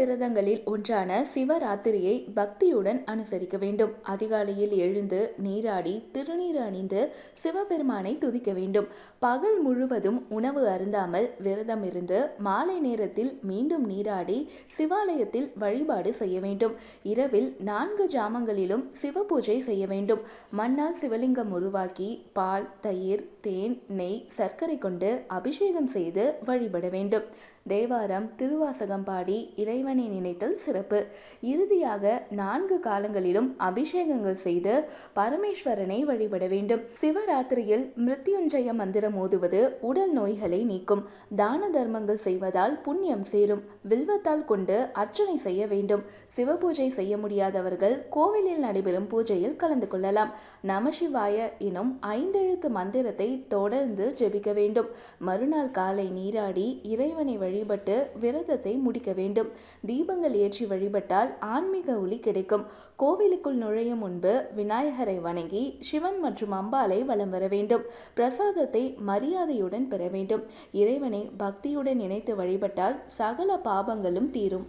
விரதங்களில் ஒன்றான சிவராத்திரியை பக்தியுடன் அனுசரிக்க வேண்டும். அதிகாலையில் எழுந்து நீராடி திருநீர் அணிந்து சிவபெருமானை துதிக்க வேண்டும். பகல் முழுவதும் உணவு அருந்தாமல் விரதம் இருந்து மாலை நேரத்தில் மீண்டும் நீராடி சிவாலயத்தில் வழிபாடு செய்ய வேண்டும். இரவில் 4 ஜாமங்களிலும் சிவ பூஜை செய்ய வேண்டும். மண்ணால் சிவலிங்கம் உருவாக்கி பால், தயிர், தேன், நெய், சர்க்கரை கொண்டு அபிஷேகம் செய்து வழிபட வேண்டும். தேவாரம், திருவாசகம் பாடி இறைவனை நினைத்தல் சிறப்பு. இறுதியாக 4 காலங்களிலும் அபிஷேகங்கள் செய்து பரமேஸ்வரனை வழிபட வேண்டும். சிவராத்திரியில் மிருத்யுஞ்சய மந்திரம் ஓதுவது உடல் நோய்களை நீக்கும். தான தர்மங்கள் செய்வதால் புண்ணியம் சேரும். வில்வத்தால் கொண்டு அர்ச்சனை செய்ய வேண்டும். சிவபூஜை செய்ய முடியாதவர்கள் கோவிலில் நடைபெறும் பூஜையில் கலந்து கொள்ளலாம். நமசிவாய எனும் 5 எழுத்து மந்திரத்தை தொடர்ந்து ஜெபிக்க வேண்டும். மறுநாள் காலை நீராடி இறைவனை வழிபட்டு விரதத்தை முடிக்க வேண்டும். தீபங்கள் ஏற்றி வழிபட்டால் ஆன்மீக ஒளி கிடைக்கும். கோவிலுக்குள் நுழையும் முன்பு விநாயகரை வணங்கி சிவன் மற்றும் அம்பாளை வலம் வர வேண்டும். பிரசாதத்தை மரியாதையுடன் பெற வேண்டும். இறைவனை பக்தியுடன் நினைத்து வழிபட்டால் சகல பாபங்களும் தீரும்.